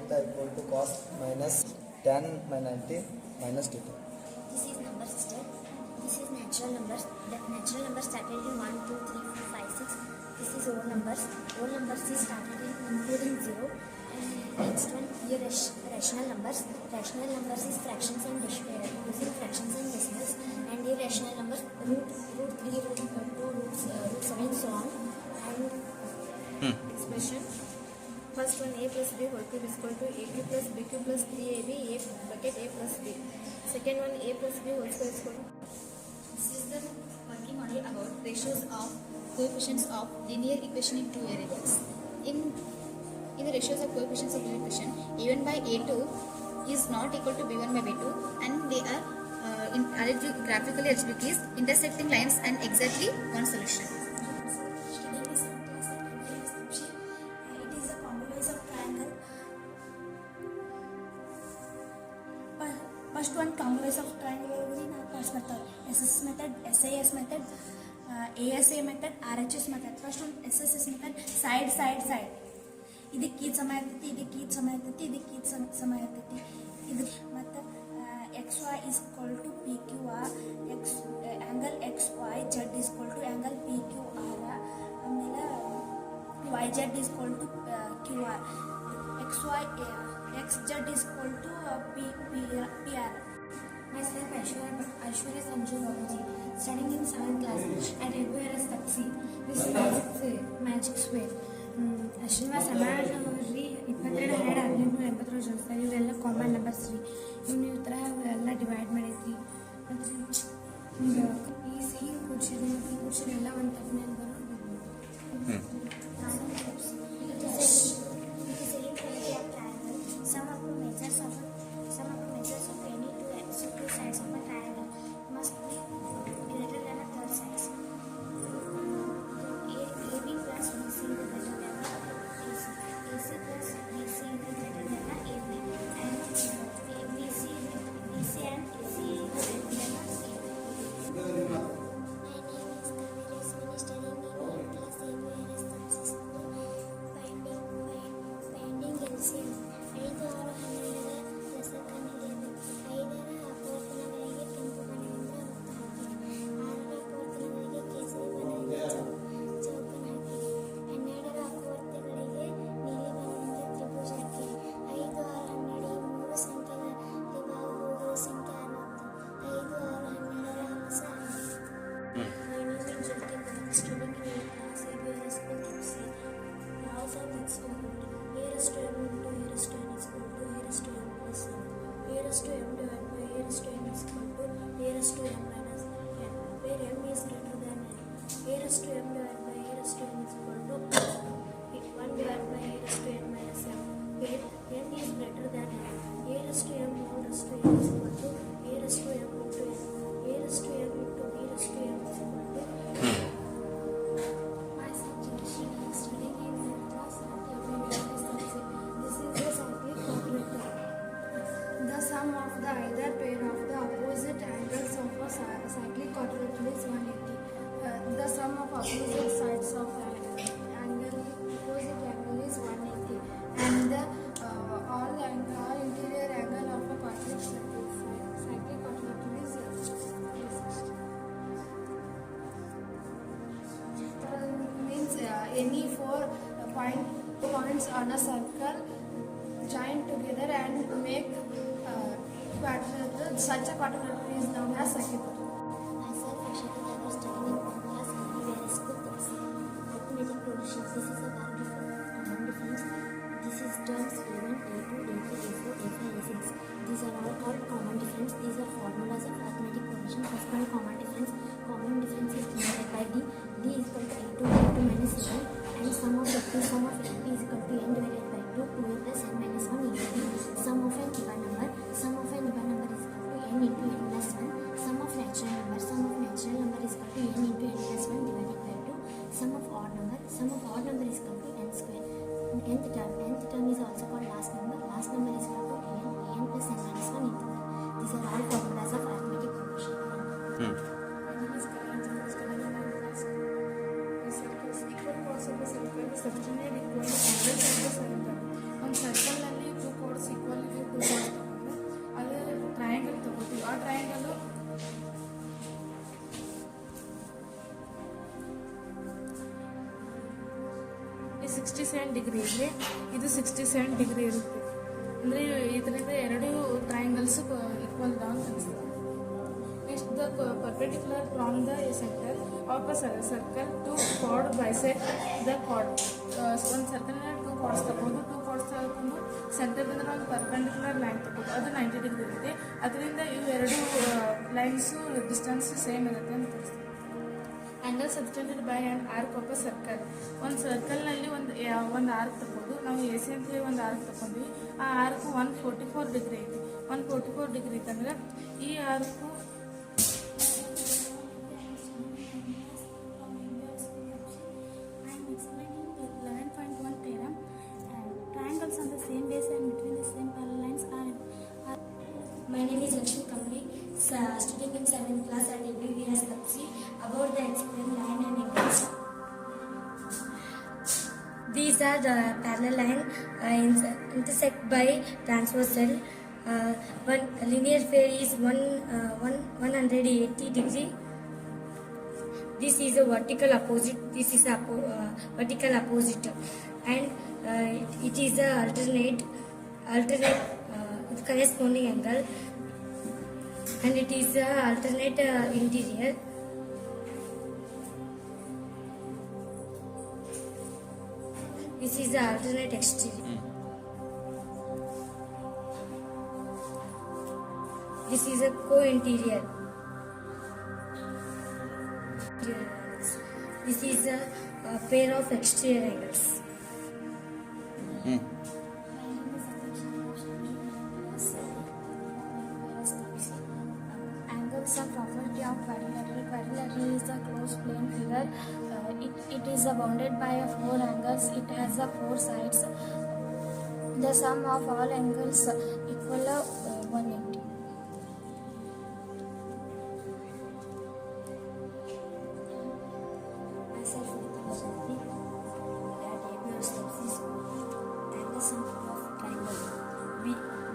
theta equal to cos minus tan minus 90 minus theta. This is number system. This is natural numbers. The natural numbers started in 1, 2, 3, 4, 5, 6. This is whole numbers. Whole numbers is started in including 0. And next one here rational numbers. Rational numbers is fractions and using fractions and decimals. And irrational numbers root 3, root 2, root 7, so on. And expression. First one a plus b whole cube is equal to ab plus bq plus 3ab a bracket a plus b. Second one a plus b whole square is equal to. This is the working model about ratios of coefficients of linear equation in two variables. In the ratios of coefficients of linear equation, a1 by a2 is not equal to b1 by b2, and they are graphically algebraic is intersecting lines and exactly one solution. First one common ways of triangle ನಾವು pass ಮಾಡ್ತಾರೆ SS method, SAS method, ASA method, RHS method. First one SSS method, side. ಇದಕ್ಕೆ ಈ ಸಮ ಇರ್ತೈತಿ, ಇದಕ್ಕೆ ಈ ಸಮ ಇರ್ತೈತಿ, ಇದಕ್ಕೆ ಈ ಸಮ ಇರ್ತೈತಿ. ಇದು ಮತ್ತು XY is equal to PQR, angle XYZ is equal to angle PQR. ಆಮೇಲೆ YZ is equal to QR. XZ is equal to PR. Myself Aishwarya Sanju Babaji, studying in 7th class at APRS Taxi. This is magic square. Srinivasa ರೀ 22/12/1880 ಇವೆಲ್ಲ common numbers ರೀ. ಇವ್ನು ಈ ಥರ ಎಲ್ಲ divide ಮಾಡೈತಿ. ಮತ್ತು ಈ ಸಿಹಿ ಕೂಡ್ಸಿರಿ ಎಲ್ಲ ಒಂದು ತಪ್ಪನೆ Some of the measures of any two sides of a triangle must be greater than a third size. AB plus BC is greater than AC. AC plus BC is greater than AB. And BC and AC is greater than AC. My name is Kaveri Rasmini, studying in 8th class APRS Taxi School. Finding LCM. 5, 6, 12 ರಸಕಣಿಗೆಗಳು 5ರ ಅಪವರ್ತನಗಳಿಗೆ ಕೆಂಪು ಬಣ್ಣದಿಂದ ವೃತ್ತ ಹಾಕಿ, 6ರ ಅಪವರ್ತನಗಳಿಗೆ ಕೇಸರಿ ಬಣ್ಣದಿಂದ ಚೌಕನ ಹಾಕಿ, 12ರ ಅಪವರ್ತನಗಳಿಗೆ ನೀಲಿ ಬಣ್ಣದಿಂದ ತ್ರಿಭುಜ ಹಾಕಿ. 5, 6, 12 ಈ ಮೂರು ಸಂಖ್ಯೆಗಳಲ್ಲಿ ಭಾಗಗಳು ಸಂಖ್ಯೆ 60. 5, 6, 12ರ ಅಂಶ 60. My name is Jyoti Parak, studying in 8th class APRS School, Taxi. Laws of experiment. A raised to m into a raised to n is equal to a raised to m plus n. A raised to m divided by a raised to n is equal to a raised to m minus n, where m is greater than n. A raised to m divided by a raised to n is equal to 1 divided by a raised to n minus m, where m is greater than n. A raised to m whole raised to n is equal to a raised to m into n. A raised to m into b raised to m is equal to. Myself Jyoti, studying in 9th class at APRS Taxi. This is a cyclic quadrilateral. The sum of the either pair of the opposite angles of a cyclic quadrilateral is 180. The sum of opposite sides of opposite angle is 180, and the all interior angle of a cyclic quadrilateral is 360. Means any 4 points on a circle join together and make quadrilateral. Such a quadrilateral is known as cyclic quadrilateral. Myself Akshita Thakur, studying in 1st class APRS School, Taxi. Arithmetic progressions. This is a common difference. This is terms A1, A2, A3, A4, A5, A6. These are all called common difference. These are formulas of arithmetic progression. First one, common difference. Common difference is divided by D. D is equal to A2 minus A1, and sum of AP is equal to n divided by 2, 2a plus n minus 1 into b. Sum of an even number is equal to n into n plus 1. Sum of natural number is equal to n into n plus 1 divided by 2. Sum of odd number is equal to n square. Nth term is also called last number is equal to n plus n minus 1 into 1. These are all formulas of arithmetic progression. Equal cos of a circle is subtended equal to angles of the circle. On circle 67 degree ಇದ್ರೆ ಇದು 67 degree ಇರುತ್ತೆ. ಅಂದರೆ ಇದರಿಂದ ಎರಡು triangles equal ಡೌನ್ ಅನಿಸ್ತದೆ. Next the perpendicular from the centre of a circle to chord bisect the chord. ಒಂದು ಸರ್ಕಲ್ನ 2 ಕಾರ್ಡ್ಸ್ ತಗೊಂಡು 2 ಕಾರ್ಡ್ಸ್ ತಗೊಂಡು ಸೆಂಟರ್ದಿಂದ ಒಂದು ಪರ್ಪೆಂಡಿಕ್ಯುಲರ್ ಲೈನ್ ತಗೊಂಡು ಅದು 90 ಡಿಗ್ರಿ ಇರುತ್ತೆ. ಅದರಿಂದ ಇವು ಎರಡು ಲೈನ್ಸು ಡಿಸ್ಟೆನ್ಸ್ ಸೇಮ್ ಇರುತ್ತೆ ಅಂತ ತೋರಿಸ್ತೀವಿ. Angle subtended by and arc of a circle. ಒಂದು ಸರ್ಕಲ್ನಲ್ಲಿ ಒಂದು ಆರ್ಕ್ ತಗೊಂಡು ನಾವು ಎ ಸಿ ಅಂತೇಳಿ ಒಂದು ಆರ್ಕ್ ತಗೊಂಡ್ವಿ. ಆ ಆರ್ಕ್ 144 ಡಿಗ್ರಿ ಐತಿ. 144 ಡಿಗ್ರಿ ಇತ್ತಂದ್ರೆ ಈ arc triangles on the same base and between the same parallel lines are. My name is Lakshmi Kamli, studying in 7th class at ABVS Tapsi. About the explained line and angles. These are the parallel line intersect by transversal. One linear pair is 180 degree. This is a vertical opposite. This is a vertical opposite, and it is a alternate corresponding angle, and it is a alternate interior. This is the alternate exterior. This is a co-interior. This is a pair of exterior angles. Angles are property of quadrilateral. Quadrilateral is a closed plane figure. It is bounded by 4 angles. It has 4 sides. The sum of all angles equal 180. Myself, Shanti, at ABS Tapsi, angles of triangle.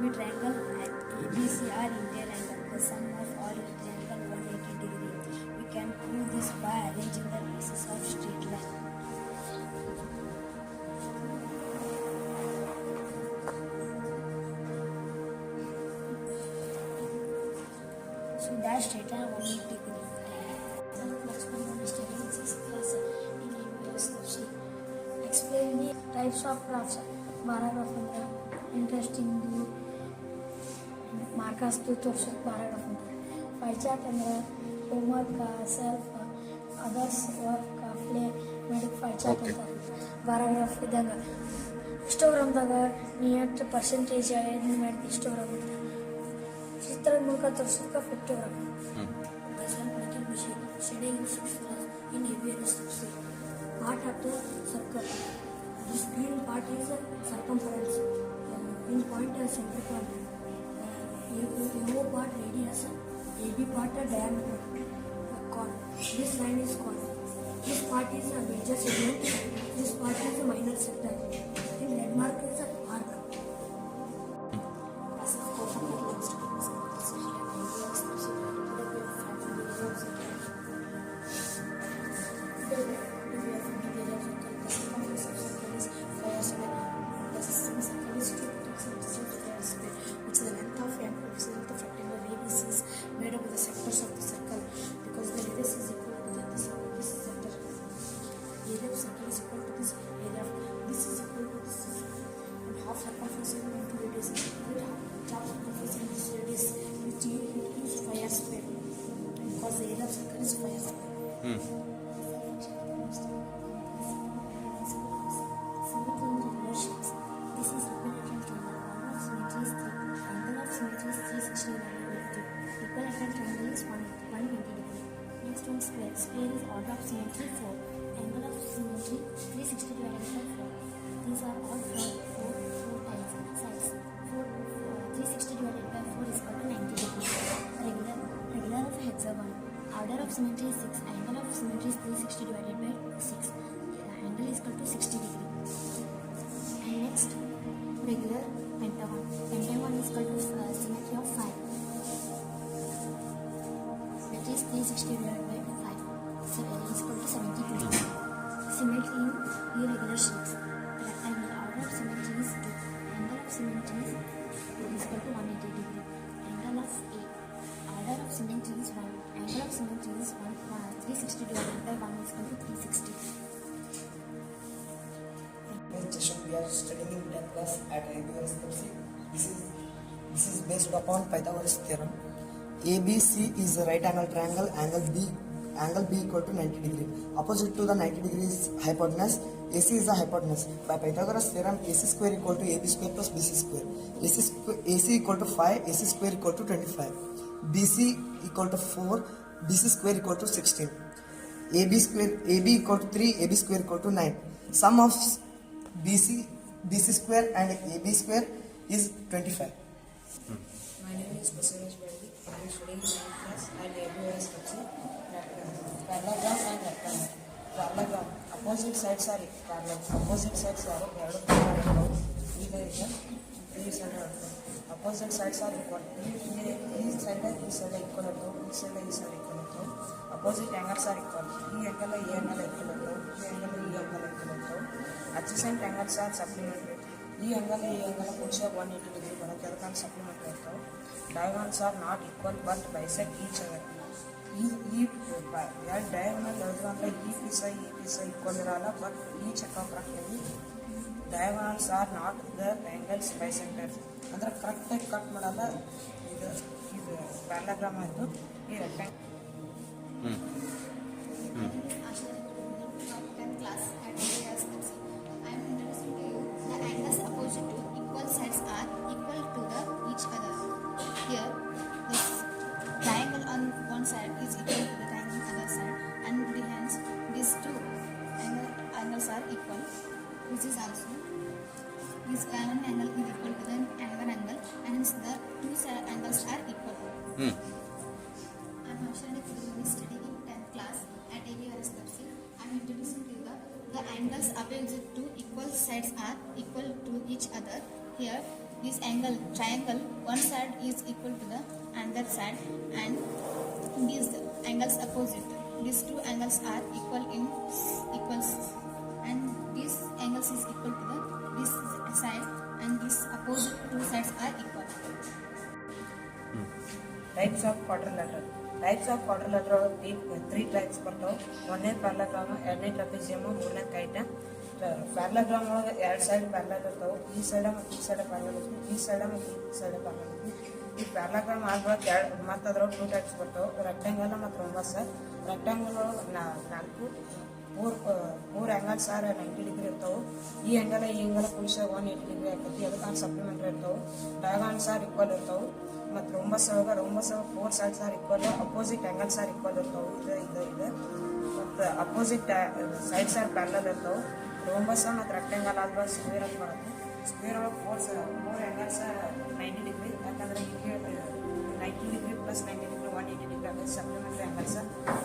We triangle at ABC are interior angle. The sum of all triangle 180 degree. We can prove this by arranging the pieces of straight line. So that straight line 180 degree. Explain the types of graphs. Paragraph under interesting markers to paragraph under. Pie chart under homework, self, others work, play, medic pie chart under. Paragraph idaga. Histogram daga neat percentage ಏನು ಮಾಡಿ histogram ಅಂತ. ಚಿತ್ರದ ಮೂಲಕ ತೋರಿಸೋದಕ್ಕೆ pictogram. Example medical machine studying in 6th class in ABS Tapsi. Part of the circle. This green part is circumference. Green point is center point. Yellow part radius. AB part diameter. Cone. This line is cone. This part is a major segment. This part is a minor sector. In red mark is a arc. Square is order of symmetry 4. Angle of symmetry 360 divided by 4. These are all from 4 times sides. 360 divided by 4 is equal to 90 degrees. Regular of hexagon. Order of symmetry is 6. Angle of symmetry is 360 divided by 6. Angle is equal to 60 degrees. And next, regular pentagon. Pentagon is equal to symmetry of 5. That is 360 divided by 5. So L is equal to 72 degrees. symmetry in irregular shapes. Rectangle order of symmetry is 2. Angle of symmetry is equal to 180 degree. Angle of A. Order of symmetry is 1. Angle of symmetry is 360 divided by 1 is equal to 360. Next session we are studying in 10th class at ABS. This is based upon Pythagoras theorem. ABC is a right angle triangle. Angle B equal to 90 degree. Opposite to the 90 degree is hypotenuse. AC is the hypotenuse. By Pythagoras theorem, AC square equal to AB square plus BC square. AC equal to 5. AC square equal to 25. BC equal to 4. BC square equal to 16. AB equal to 3. AB square equal to 9. Sum of BC square and AB square is 25. My name is Basuraj Reddy. I am studying 9th class at ABS Kapsi. Parallelogram and rectangle. Parallelogram. Opposite sides are parallel. Opposite sides are opposite sides are equal. Each side equal to each side equal to. Opposite angles are equal. E angle equal to. E angle equal to. Adjacent angles are supplementary. E angle push up 180 degree ಬರುತ್ತೆ supplement ಇರ್ತಾವೆ. Diagonals are not equal but bisect each other. diagonal ಅಂದ್ರೆ ಈ piece equal ಇರಲ್ಲ but each approximately diagonals are not the angles bisected. ಅಂದ್ರೆ correct ಆಗಿ cut ಮಾಡಲ್ಲ. ಇದು parallelogram ಆಯಿತು. ಈ rectangle class at ABS. I am introducing to you the angles opposite to equal sides are equal to each other. Here, this triangle on one side is equal to the triangle on the other side, and hence these two angles are equal. This is also this one angle is equal to the another angle, and hence the two angles are equal. I am studying in 10th class at ABS. I am introducing to you the angles opposite to equal sides are equal to each other. Here, this angle triangle, one side is equal to the another side, and these angles opposite. These two angles are equal in equals, and these angles is equal to this side, and these opposite two sides are equal. Types of quadrilateral. Types of quadrilateral three types ಬರ್ತಾವೆ. ಒಂದನೇ parallelogram, ಎರಡನೇ ಟ್ರಪೆಜಿಯಮ್, ಮೂರನೇ ಕೈಟ. Parallelogram ಒಳಗೆ ಎರಡು side parallel ಇರ್ತಾವೆ. ಈ ಸೈಡ ಮತ್ತು ಈ ಸೈಡ್ ಪ್ಯಾರಲಲ್ ಇರ್ತವೆ. ಈ ಸೈಡ ಮತ್ತು ಈ ಸೈಡ್ ಪ್ಯಾರಲಲ್ ಇರ್ತವೆ. ಈ ಪ್ಯಾರಲೋಗ್ರಾಮ್ ಆದ್ಮೇಲೆ ಎರಡು ಮತ್ತು ಅದ್ರೊಳಗೆ ಟೂ ಟೈಪ್ಸ್ ಬರ್ತಾವೆ. ರೆಕ್ಟಾಂಗಲ್ ಮತ್ತು ರೋಂಬಸ್. ರೆಕ್ಟಾಂಗಲ್ ಒಳಗೆ ನಾಲ್ಕು ಮೂರು ಆ್ಯಂಗಲ್ಸ್ ಆರ್ 90 ಡಿಗ್ರಿ ಇರ್ತಾವೆ. ಈ ಆ್ಯಂಗಲ್ ಪುರುಷ 180 ಡಿಗ್ರಿ ಆಗ್ತೈತಿ. ಅದಕ್ಕೆ ಸಪ್ಲಿಮೆಂಟ್ರಿ ಇರ್ತಾವೆ. ಡಯಾಗನಲ್ಸ್ ಆರ್ ಈಕ್ವಲ್ ಇರ್ತಾವೆ. ಮತ್ತು ರೋಂಬಸ್ ಒಳಗೆ 4 sides are equal. Opposite angles are equal ಇರ್ತಾವೆ. ಇದು ಮತ್ತು ಅಪೋಸಿಟ್ ಸೈಡ್ಸ್ ಆರ್ ಪ್ಯಾರಲಲ್ ಇರ್ತಾವೆ. ರೋಂಬಸ್ ಮತ್ತು ರೆಕ್ಟಾಂಗಲ್ ಆದ್ಮೇಲೆ ಸ್ಕ್ವೇರ್ ಅಂತ ಬರುತ್ತೆ. ಸ್ಕ್ವೇರ್ ಒಳಗೆ 4 ಆ್ಯಂಗಲ್ಸ್ 90 ಡಿಗ್ರಿ. ಯಾಕಂದರೆ ಈಗ 90 ಡಿಗ್ರಿ ಪ್ಲಸ್ 90 ಡಿಗ್ರಿ 180 ಡಿಗ್ರಿ ಆಗುತ್ತೆ. Supplementary angles.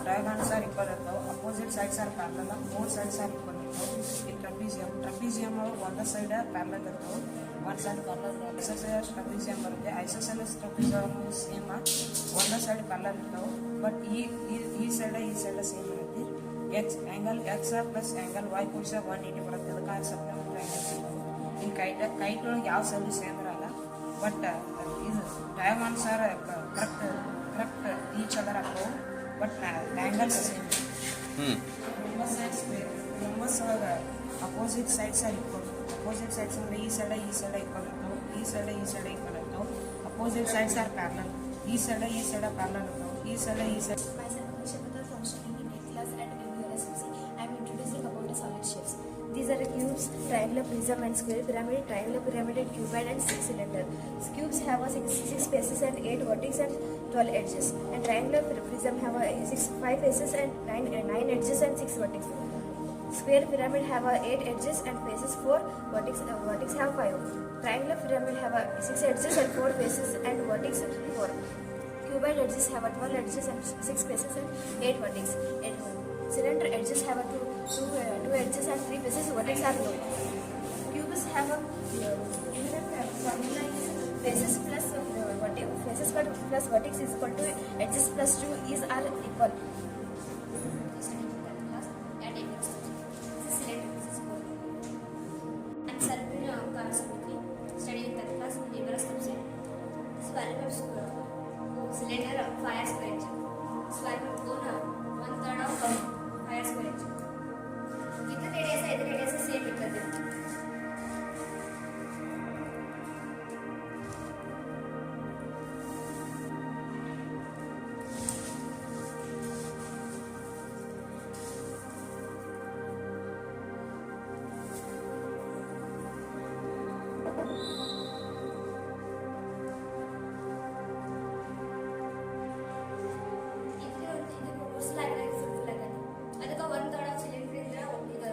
Diagonals are equal ಇರ್ತಾವೆ. Opposite sides are parallel. 4 sides are equal ಇರ್ತಾವೆ. ಈ ಟ್ರಪೀಜಿಯಮ್ ಒಳಗೆ ಒಂದು ಸೈಡ್ ಪ್ಯಾರಲಲ್ ಇರ್ತಾವೆ. ಒಂದು ಸೈಡ್ ಪ್ಯಾರಲಲ್. ಐಸೋಸೆಲೆಸ್ ಟ್ರಪೀಜಿಯಮ್ ಬರುತ್ತೆ. ಐಸೋಸೆಲೆಸ್ ಟ್ರಪೀಜಿಯಮ್ ಸೇಮ್ ಒಂದು ಸೈಡ್ ಪ್ಯಾರಲಲ್ ಇರ್ತಾವೆ. ಬಟ್ ಈ ಸೈಡ್ ಸೇಮ್ ಇರುತ್ತೆ. ಎಕ್ಸ್ ಪ್ಲಸ್ ಆ್ಯಂಗಲ್ ವೈ ಕೂಡಿಸ 180 ಬರುತ್ತೆ. ಅದಕ್ಕೆ ಸಪ್ಲಿಮೆಂಟ್ರಿ ಆ್ಯಂಗಲ್ಸ್. ಈ ಕೈಟ್ ಒಳಗೆ ಯಾವ ಸೈಡ್ ಸೇಮ್ ಇರಲ್ಲ. ಬಟ್ ಇದು diagonals are correct each other ಆಗ್ತಾವೆ. But angles same. ರೋಂಬಸ್ ಒಳಗೆ opposite sides are equal. Opposite sides ಅಂದರೆ ಈ ಸೈಡ್ ಈಕ್ವಲ್ ಇರ್ತಾವೆ. ಈ ಸೈಡ್ ಈಕ್ವಲ್ ಇರ್ತಾವೆ. Opposite sides are parallel. ಈ ಸೈಡ್ ಪ್ಯಾರಲಲ್ ಇರ್ತಾವೆ. ಈ side Myself, Nishabata, from studying in 8th class at ABS. I am introducing about the solid shapes. These are the cubes, triangular, prism, and square pyramid, triangular pyramid, cuboid, and cylinder. Cubes have a 6 faces and 8 vertices and 12 edges. And triangular prism have a 5 faces and 9 edges and 6 vertices. Square pyramid have 8 edges and faces, 4 vertices have 5. Triangular pyramid have 6 edges and 4 faces and vertices 4. Cuboid edges have 12 edges and 6 faces and 8 vertices. Cylinder edges have 2 edges and 3 faces. Vertices are low. Cubes have a formula faces plus vertex is equal to edges plus 2 are equal. This is cylinder 5 square inch. Square cone 1/3 of 5 square inch. इधर radius से same लिख देते हैं. ಅದಕ್ಕೆ 1/3 of cylinder ಇದ್ರೆ ಈಗ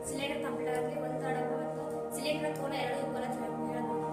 cylinder complete ಆಗಲಿ 1/3 ಆಗುತ್ತೆ ಸಿಲಿಂಡರ್ ಕೋನ ಎರಡು ಈಕ್ವಲ್ ಅಂತ ಹೇಳಬಹುದು.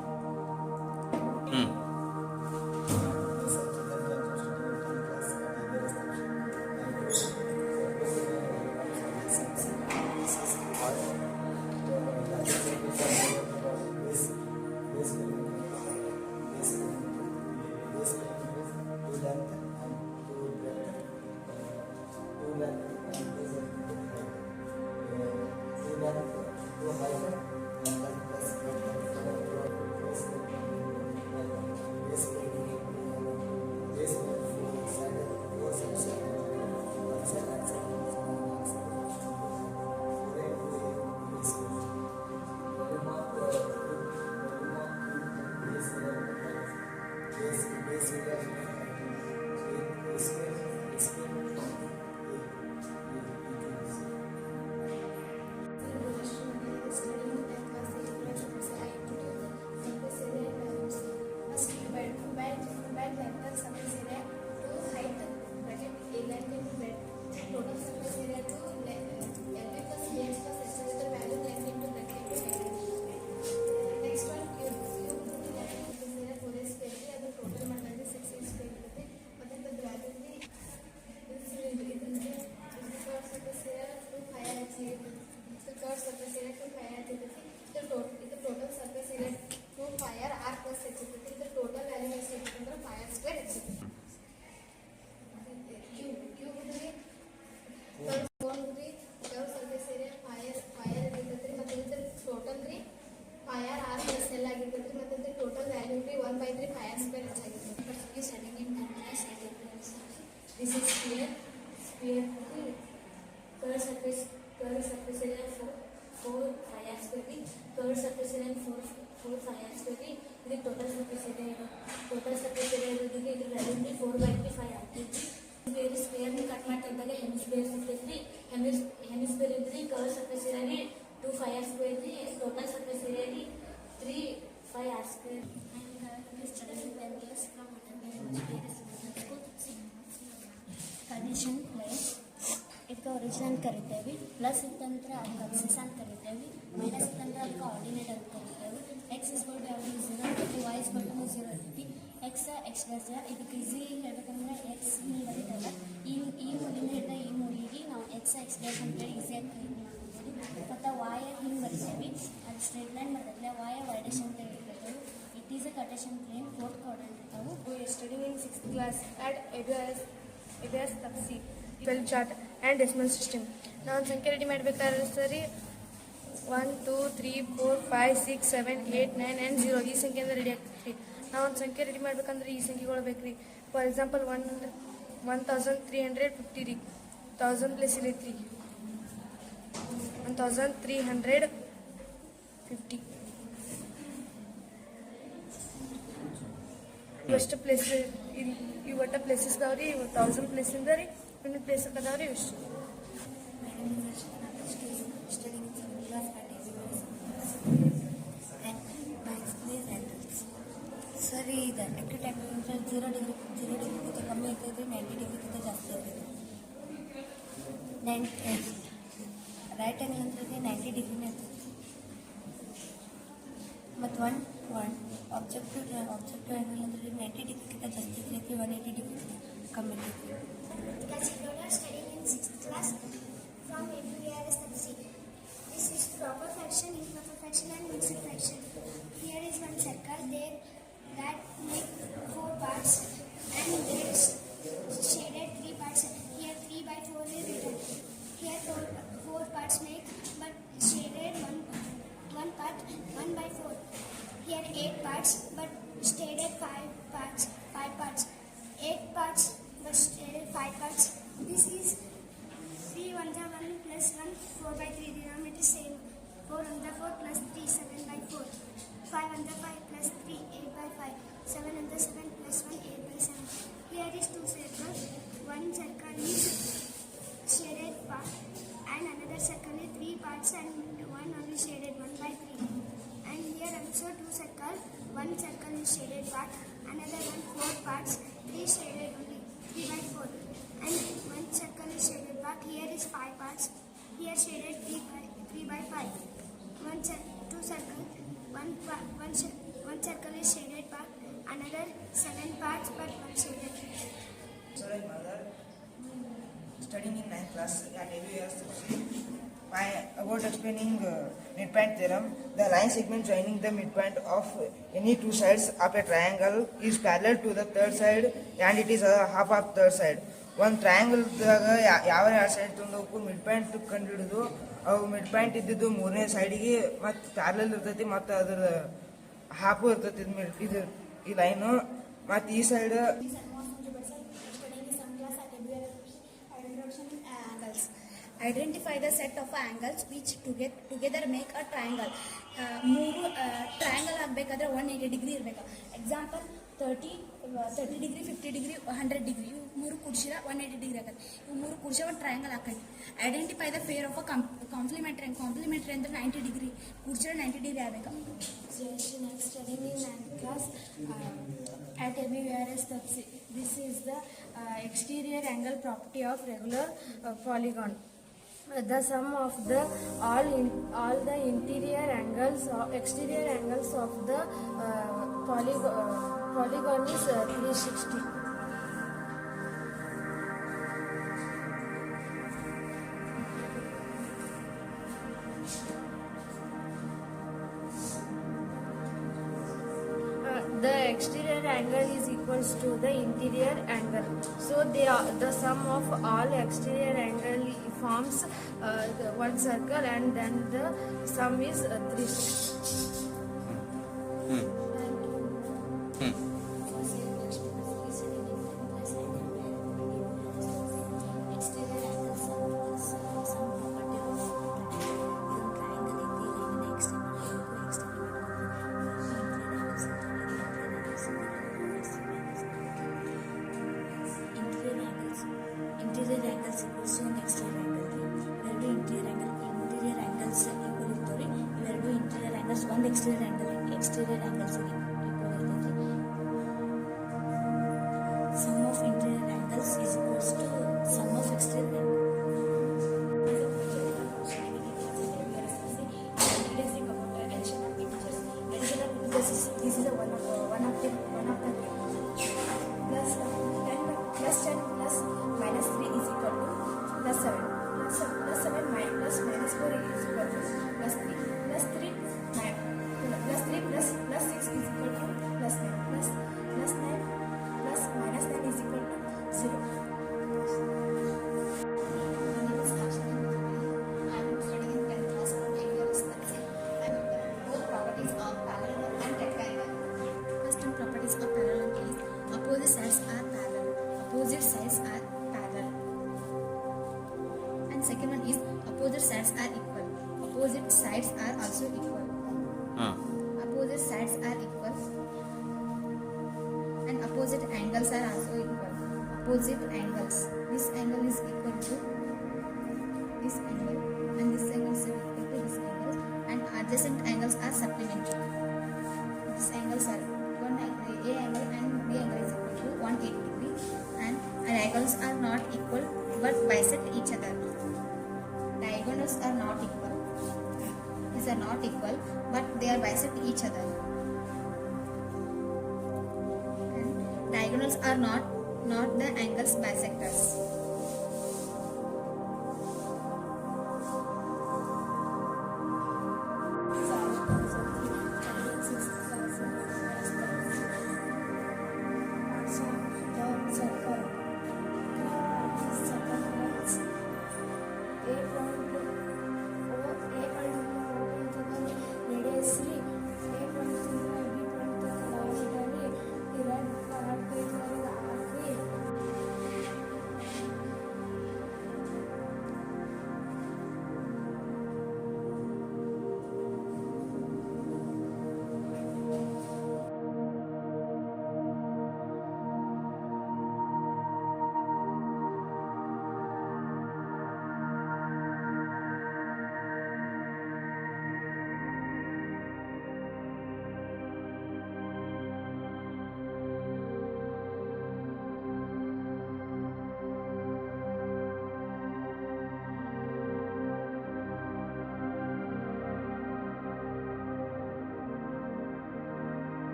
This is sphere curved surface area 4 pi r square curved surface area 4 pi r square the total surface area ಇರೋದಿಗೆ ಇದು ವ್ಯಾಲ್ಯೂ 4/3 ಆಗ್ತೈತಿ. ಬೇರೆ ಸ್ಕ್ವೇರ್ ని ಕಟ್ ಮಾಡ್ತಾ ಇದ್ದಾಗ ಹೆಮಿಸ್ಫಿಯರ್ ಸಿಗ್ತೈತಿ. ಹೆಮಿಸ್ಫಿಯರ್ ಇದ್ರಿ curve surface area 2 pi r square ರಿ total surface area 3 pi r square. Condition plus ಇದಕ್ಕೆ ಒರಿಜಿನಲ್ ಕರಿತೇವೆ, ಪ್ಲಸ್ ಇತ್ತಂದ್ರೆ ಅದಕ್ಕೆ ಅಬ್ಸೆಸ್ ಅಂತ ಕರಿತೇವೆ, ಮೈನಸ್ ಇತ್ತಂದ್ರೆ ಅದಕ್ಕೆ ಆರ್ಡಿನೇಟ್ ಅಂತ ಕರಿತೇವೆ. ಎಕ್ಸ್ ಇಸ್ ಗೋಟ್ ಯಾವುದು 0 ಇರ್ತೈತಿ, ವೈ ಇಸ್ ಗೋಟ್ 0 ಇರ್ತೈತಿ. ಎಕ್ಸ್ ಪ್ಲಸ್ ಇದಕ್ಕೆ ಈಸಿ ಹೇಳ್ಬೇಕಂದ್ರೆ ಎಕ್ಸ್ ಹಿಂಗೆ ಬರೀತಲ್ಲ, ಈ ಮೂಲಿಂದ ಹಿಡಿದ ಈ ಮೂಲಿಗೆ ನಾವು ಎಕ್ಸ್ ಪ್ಲಸ್ ಅಂತೇಳಿ ಈಸಿಯಾಗಿ ಕ್ರಿಯೇಟ್ ಮಾಡ್ಬೋದು. ಮತ್ತು ವಾಯ ಹಿಂಗೆ ಬರೀತೇವೆ, ಅದು ಸ್ಟ್ರೇಟ್ ಲೈನ್ ಬರ್ತೈತೆ, ವಾಯ ವೈಡೇಶ್ ಅಂತ ಹೇಳಿರ್ತೇವೆ. It is a Cartesian plane, 4th quadrant ಇರ್ತಾವೆ. We are studying in 6th class at ABS Tapsi, 12 chart and decimal system. ನಾವು ಒಂದು ಸಂಖ್ಯೆ ರೆಡಿ ಮಾಡಬೇಕಾದ್ರೆ ಸರಿ 1 2 3 4 5 6 7 8 9 and 0 ಈ ಸಂಖ್ಯೆಯಿಂದ ರೆಡಿ ಆಗ್ತೈತಿ. ನಾವು ಒಂದು ಸಂಖ್ಯೆ ರೆಡಿ ಮಾಡ್ಬೇಕಂದ್ರೆ ಈ ಸಂಖ್ಯೆಗಳು ಬೇಕ್ರಿ. ಫಾರ್ ಎಕ್ಸಾಂಪಲ್ 1350 ರೀ, 1000 ಪ್ಲೇಸ್ ಇರೈತ್ರಿ 1350. ಇಷ್ಟು ಪ್ಲೇಸ್ ಇವು ಒಟ್ಟು ಪ್ಲೇಸಸ್ ಅದಾವ್ರಿ, 1000 ಪ್ಲೇಸಿಂದ ರೀ ಇನ್ನೂ ಪ್ಲೇಸ್ ಅದಾವ್ರಿ ಇಷ್ಟು. ಸರಿ ಇದೆ ಅಕ್ಯೂಟ್ ಆ್ಯಂಗಲ್ 0 ಡಿಗ್ರಿಗಿಂತ ಕಮ್ಮಿ ಇರ್ತೈತೆ, 90 ಡಿಗ್ರಿಗಿಂತ ಜಾಸ್ತಿ ಇರ್ತೈತೆ. ರೈಟ್ ಆ್ಯಂಗಲ್ ಅಂತಂದ್ರೆ 90 ಡಿಗ್ರಿನೇ ಇರ್ತೈತೆ. ಮತ್ತು ಆಬ್ಜೆಕ್ಟಿವ್ ಆ್ಯಂಗಲ್ ಅಂದರೆ 90 ಡಿಗ್ರಿಗಿಂತ ಜಾಸ್ತಿ ಇರ್ತೈತಿ, 180 ಡಿಗ್ರಿಗಿಂತ ಕಮ್ಮಿ ಇರ್ತೈತಿ. Studying in 6th class from ABS Tapsi. This is proper fraction, improper fraction and mixed fraction. Here is one circle there that make 4 parts and there is shaded 3 parts. Here 3/4 is written. Here 4 parts make but shaded one part 1/4. Here 8 parts parts but stayed at 5 parts. 5 parts. 8 parts but stayed at 5 parts. This is 3 1 plus 1 4 by 3 denominator same. 4 1 4 plus 3 7 by 4. 5 1 5 plus 3 8 by 5. 7 1 7 plus 1 8 by 7. Here is 2 circles. One circle is shaded part and another circle is 3 parts and one only shaded 1 by 3. And here also 2 circles. One circle is shaded part, another one 4 parts, 3 shaded only 3 by 4. And one circle is shaded part. Here is 5 parts. Here shaded 3 by 5. Two circles. One circle is shaded part, another 7 parts but one shaded. Sorry, mother. Studying in 9th class at ABS. About explaining midpoint theorem, the line segment joining the midpoint of any two sides of a triangle is parallel to the third side and it is a half of third side. One triangle ಯಾವ side ತೊಗೊಂಡು mid point ಕಂಡು ಹಿಡಿದು ಅವು mid point ಇದ್ದಿದ್ದು ಮೂರನೇ ಸೈಡಿಗೆ ಮತ್ತು parallel ಇರ್ತೈತಿ ಮತ್ತು ಅದರ ಹಾಫು ಇರ್ತೈತಿ ಇದು ಈ ಲೈನು ಮತ್ತು ಈ side Identify the set of angles which together make a triangle. ಮೂರು ಟ್ರಯಾಂಗಲ್ ಆಗಬೇಕಾದ್ರೆ 180 ಡಿಗ್ರಿ ಇರಬೇಕು. ಎಕ್ಸಾಂಪಲ್ 30 ಡಿಗ್ರಿ 50 ಡಿಗ್ರಿ 100 ಡಿಗ್ರಿ ಇವು ಮೂರು ಕೂಡಿಸಿರ 180 ಡಿಗ್ರಿ ಆಗುತ್ತೆ. ಇವು ಮೂರು ಕೂಡಿಸಿ ಒಂದು ಟ್ರಯಾಂಗಲ್ ಹಾಕೈತಿ. Identify the pair of a complementary ಅಂದ್ರೆ 90 ಡಿಗ್ರಿ ಕೂಡಿಸಿರ 90 ಡಿಗ್ರಿ ಆಗಬೇಕು. Next studying in 9th class at ABVRS Tapsi. This is the exterior angle property of regular polygon. The sum of the all the exterior angles of the polygon is 360. The exterior angle is equals to the interior angle. So the sum of all exterior angle forms one circle and then the sum is 360. Interior angles equals to exterior angle. ಇವೆರಡು interior angles equal ಇರ್ತವೆ. ಇವೆರಡು interior angles ಒಂದು exterior angles equal ಇರ್ತೈತಿ. Sum of interior angles is equals to sum of exterior angles. This is one of the plus 10 plus minus 3 is equal to plus 7. Plus 7 minus 4 is equal to plus 3. Plus 3 plus 6 is equal to plus 9. Plus 9 plus minus 9 is equal to 0. My name is Asha. I am studying in 10th class from ABRS Tapsi. I am both properties of parallelogram and rectangle. First one properties of parallelogram is opposite sides are parallel. Opposite sides are parallel. And second one is opposite sides are equal. Opposite sides are also equal. Opposite sides are equal. And opposite angles are also equal. Opposite angles. This angle is equal to this angle and this angle is equal to this angle. And adjacent angles are supplementary. These angles are A angle and B angle is equal to 180 degree. And diagonals are not equal but bisect each other. Diagonals are not equal. These are not equal but they are bisect each other. And diagonals are not the angles bisectors.